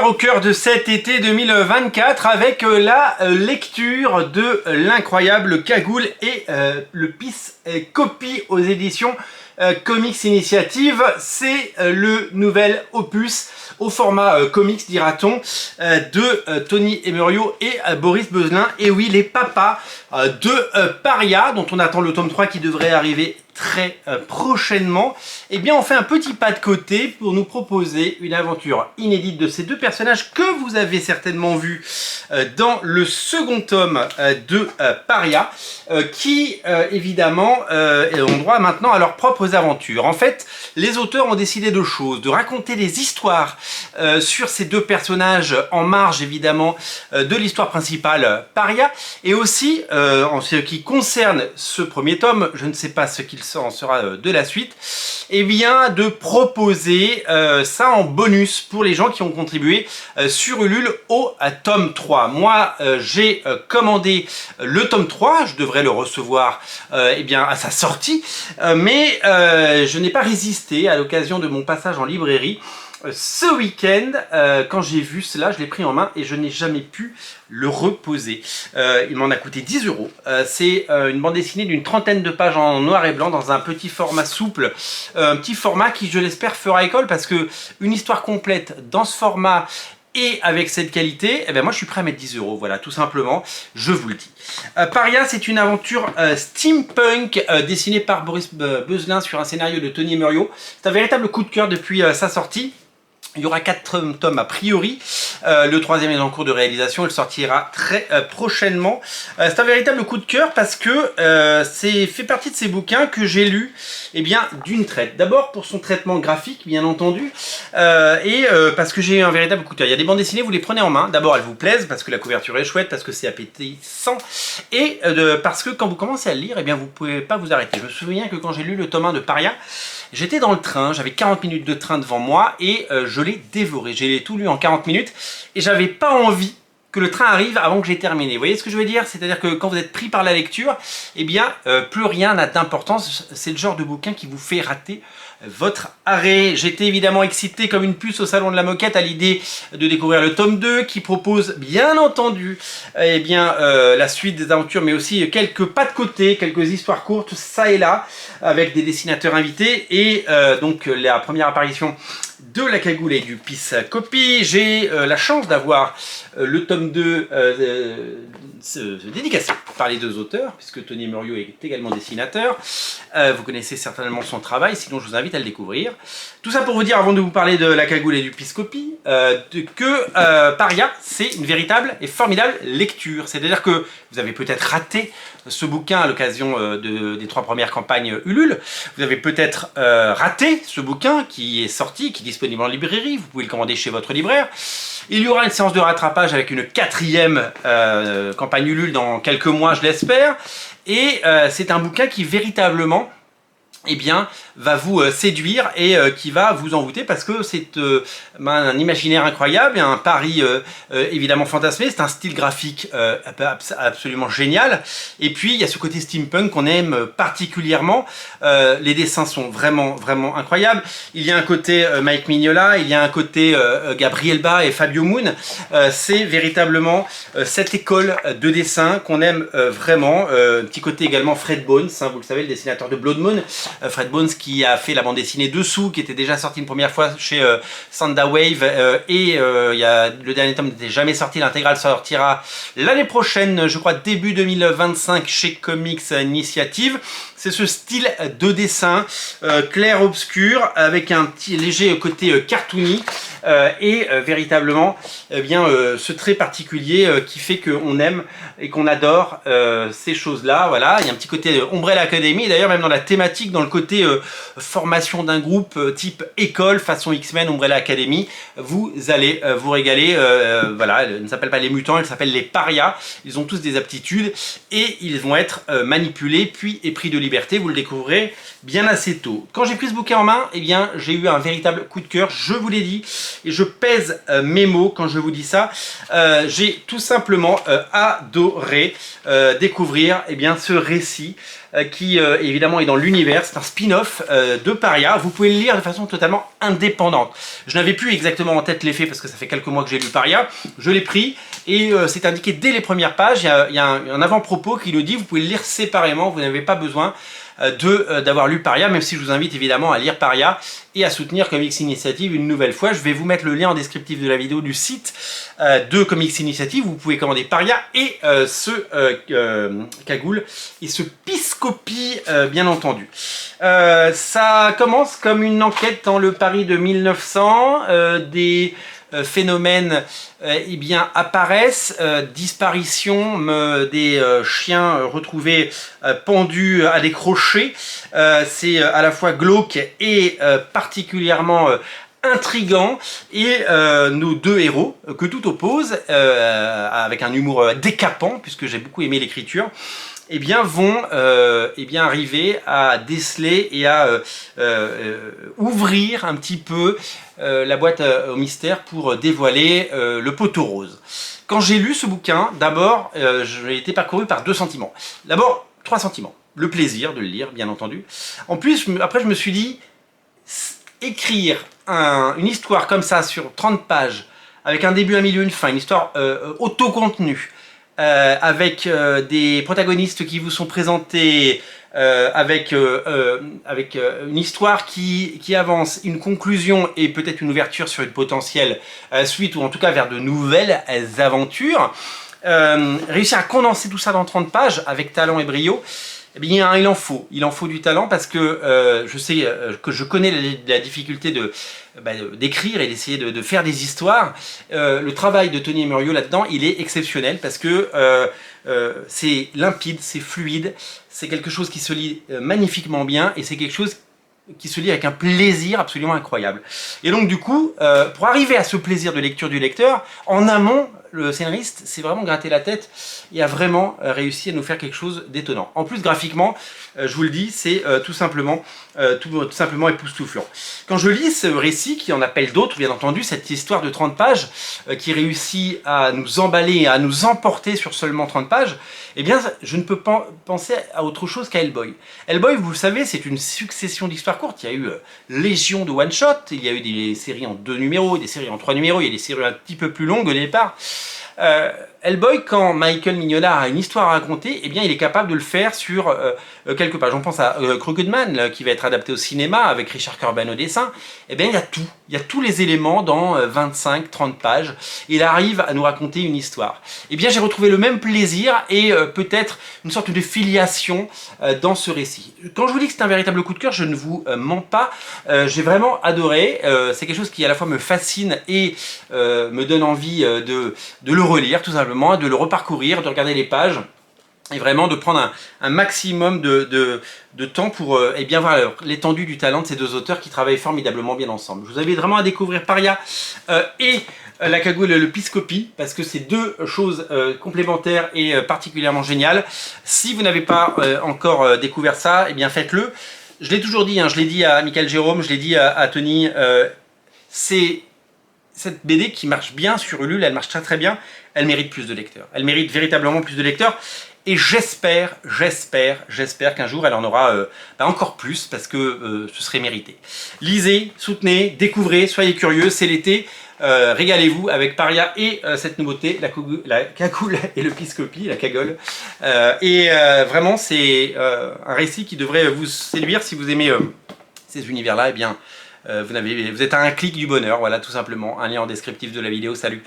Au cœur de cet été 2024 avec la lecture de l'incroyable Cagoule et le Peace Copy aux éditions Comics Initiative. C'est le nouvel opus au format comics, dira-t-on, de Tony Emerio et Boris Bezelin. Et oui, les papas de Paria, dont on attend le tome 3 qui devrait arriver très prochainement. Eh bien, on fait un petit pas de côté pour nous proposer une aventure inédite de ces deux personnages que vous avez certainement vu dans le second tome de Paria, qui évidemment ont droit maintenant à leurs propres aventures. En fait, les auteurs ont décidé de choses, de raconter des histoires sur ces deux personnages en marge évidemment de l'histoire principale Paria, et aussi en ce qui concerne ce premier tome, je ne sais pas ce qu'il en sera de la suite, et bien de proposer ça en bonus pour les gens qui ont contribué sur Ulule au tome 3. Moi j'ai commandé le tome 3, je devrais le recevoir eh bien à sa sortie, mais je n'ai pas résisté à l'occasion de mon passage en librairie ce week-end. Quand j'ai vu cela, je l'ai pris en main et je n'ai jamais pu le reposer. Il m'en a coûté 10 €. C'est une bande dessinée d'une trentaine de pages en noir et blanc dans un petit format souple, un petit format qui, je l'espère, fera école, parce que une histoire complète dans ce format et avec cette qualité, eh ben moi je suis prêt à mettre 10 €, voilà, tout simplement, je vous le dis. Paria, c'est une aventure steampunk dessinée par Boris Bezelin sur un scénario de Tony Emerio. C'est un véritable coup de cœur depuis sa sortie. Il y aura 4 tomes a priori, le 3e est en cours de réalisation, il sortira très prochainement. C'est un véritable coup de cœur parce que c'est fait partie de ces bouquins que j'ai lus eh bien d'une traite. D'abord pour son traitement graphique bien entendu, et parce que j'ai eu un véritable coup de cœur. Il y a des bandes dessinées, vous les prenez en main, d'abord elles vous plaisent parce que la couverture est chouette, parce que c'est appétissant, et parce que quand vous commencez à le lire, eh bien vous ne pouvez pas vous arrêter. Je me souviens que quand j'ai lu le tome 1 de Paria, j'étais dans le train, j'avais 40 minutes de train devant moi et je l'ai dévoré. J'ai tout lu en 40 minutes et j'avais pas envie que le train arrive avant que j'ai terminé. Vous voyez ce que je veux dire? C'est-à-dire que quand vous êtes pris par la lecture, eh bien, plus rien n'a d'importance. C'est le genre de bouquin qui vous fait rater votre arrêt. J'étais évidemment excité comme une puce au salon de la moquette à l'idée de découvrir le tome 2 qui propose bien entendu eh bien, la suite des aventures, mais aussi quelques pas de côté, quelques histoires courtes ça et là avec des dessinateurs invités, et donc la première apparition de la Cagoule et du Peace Copy. J'ai la chance d'avoir le tome 2 dédicacé par les deux auteurs, puisque Tony Emerio est également dessinateur. Vous connaissez certainement son travail, sinon je vous invite à le découvrir. Tout ça pour vous dire, avant de vous parler de la Cagoule et du Peace Copy, que Paria, c'est une véritable et formidable lecture. C'est-à-dire que vous avez peut-être raté ce bouquin à l'occasion des 3 premières campagnes Ulule. Vous avez peut-être raté ce bouquin qui est sorti, qui est disponible en librairie. Vous pouvez le commander chez votre libraire. Il y aura une séance de rattrapage avec une 4e campagne Ulule dans quelques mois, je l'espère. Et c'est un bouquin qui véritablement eh bien, va vous séduire et qui va vous envoûter, parce que c'est un imaginaire incroyable et un pari évidemment fantasmé. C'est un style graphique absolument génial, et puis il y a ce côté steampunk qu'on aime particulièrement. Les dessins sont vraiment incroyables. Il y a un côté Mike Mignola, il y a un côté Gabriel Ba et Fabio Moon. C'est véritablement cette école de dessin qu'on aime vraiment. Un petit côté également Fred Bones, hein, vous le savez, le dessinateur de Blood Moon. Fred Bones qui a fait la bande dessinée Dessous, qui était déjà sortie une première fois chez Sanda Wave, et le dernier tome n'était jamais sorti, l'intégrale sortira l'année prochaine, je crois début 2025 chez Comics Initiative. C'est ce style de dessin clair-obscur avec un petit léger côté cartoony, et véritablement eh bien, ce trait particulier qui fait qu'on aime et qu'on adore ces choses-là. Voilà, il y a un petit côté Umbrella Academy, d'ailleurs même dans la thématique, dans le côté formation d'un groupe type école, façon X-Men, Umbrella Academy, vous allez vous régaler. Voilà, elle ne s'appelle pas les mutants, elle s'appelle les parias. Ils ont tous des aptitudes et ils vont être manipulés puis épris de liberté. Vous le découvrez bien assez tôt. Quand j'ai pris ce bouquin en main, eh bien, j'ai eu un véritable coup de cœur, je vous l'ai dit, et je pèse mes mots quand je vous dis ça. J'ai tout simplement adoré découvrir eh bien, ce récit qui évidemment est dans l'univers. C'est un spin-off de Paria. Vous pouvez le lire de façon totalement indépendante. Je n'avais plus exactement en tête l'effet parce que ça fait quelques mois que j'ai lu Paria. Je l'ai pris et c'est indiqué dès les premières pages. Il y a un avant-propos qui le dit. Vous pouvez le lire séparément. Vous n'avez pas besoin d'avoir lu Paria, même si je vous invite évidemment à lire Paria et à soutenir Comics Initiative une nouvelle fois. Je vais vous mettre le lien en descriptif de la vidéo du site de Comics Initiative. Vous pouvez commander Paria et ce cagoule et ce piscopie bien entendu. Ça commence comme une enquête dans le Paris de 1900, des phénomènes eh bien, apparaissent, disparition des chiens retrouvés pendus à des crochets. C'est à la fois glauque et particulièrement intrigant, et nos deux héros, que tout oppose, avec un humour décapant, puisque j'ai beaucoup aimé l'écriture, eh bien, vont eh bien, arriver à déceler et à ouvrir un petit peu la boîte au mystère pour dévoiler le poteau rose. Quand j'ai lu ce bouquin, d'abord, j'ai été parcouru par deux sentiments. D'abord, trois sentiments. Le plaisir de le lire, bien entendu. En plus, après, je me suis dit, écrire une histoire comme ça sur 30 pages, avec un début, un milieu, une fin, une histoire autocontenue, avec des protagonistes qui vous sont présentés, avec une histoire qui avance, une conclusion et peut-être une ouverture sur une potentielle suite, ou en tout cas vers de nouvelles aventures. Réussir à condenser tout ça dans 30 pages avec talent et brio, eh bien, il en faut du talent, parce que je sais que je connais la difficulté d'écrire et d'essayer de faire des histoires. Le travail de Tony et Muriot là-dedans, il est exceptionnel, parce que c'est limpide, c'est fluide, c'est quelque chose qui se lit magnifiquement bien, et c'est quelque chose qui se lit avec un plaisir absolument incroyable. Et donc du coup, pour arriver à ce plaisir de lecture du lecteur, en amont, le scénariste s'est vraiment gratté la tête et a vraiment réussi à nous faire quelque chose d'étonnant. En plus, graphiquement, je vous le dis, c'est tout simplement époustouflant. Quand je lis ce récit, qui en appelle d'autres, bien entendu, cette histoire de 30 pages, qui réussit à nous emballer, à nous emporter sur seulement 30 pages, eh bien, je ne peux pas penser à autre chose qu'à Hellboy. Hellboy, vous le savez, c'est une succession d'histoires courtes. Il y a eu légion de one-shot, il y a eu des séries en 2 numéros, des séries en 3 numéros, il y a des séries un petit peu plus longues au départ. Hellboy, quand Michael Mignonard a une histoire à raconter, eh bien, il est capable de le faire sur quelques pages. On pense à Crooked Man, qui va être adapté au cinéma avec Richard Corben au dessin. Eh bien, il y a tout. Il y a tous les éléments dans 25-30 pages. Il arrive à nous raconter une histoire. Eh bien, j'ai retrouvé le même plaisir et peut-être une sorte de filiation dans ce récit. Quand je vous dis que c'est un véritable coup de cœur, je ne vous mens pas. J'ai vraiment adoré. C'est quelque chose qui à la fois me fascine et me donne envie de le relire, tout simplement, de le reparcourir, de regarder les pages, et vraiment de prendre un maximum de temps pour eh bien voir l'étendue du talent de ces deux auteurs qui travaillent formidablement bien ensemble. Je vous invite vraiment à découvrir Paria et la cagoule et le piscopie, parce que c'est deux choses complémentaires et particulièrement géniales. Si vous n'avez pas encore découvert ça, eh bien faites-le. Je l'ai toujours dit, hein, je l'ai dit à Michael Jérôme, je l'ai dit à Tony, c'est cette BD qui marche bien sur Ulule, elle marche très très bien, elle mérite plus de lecteurs. Elle mérite véritablement plus de lecteurs, et j'espère qu'un jour elle en aura encore plus, parce que ce serait mérité. Lisez, soutenez, découvrez, soyez curieux, c'est l'été, régalez-vous avec Paria et cette nouveauté, la cagoule et le piscopie, la cagole. Vraiment c'est un récit qui devrait vous séduire si vous aimez ces univers-là. Eh bien, vous êtes à un clic du bonheur, voilà, tout simplement. Un lien en descriptif de la vidéo. Salut!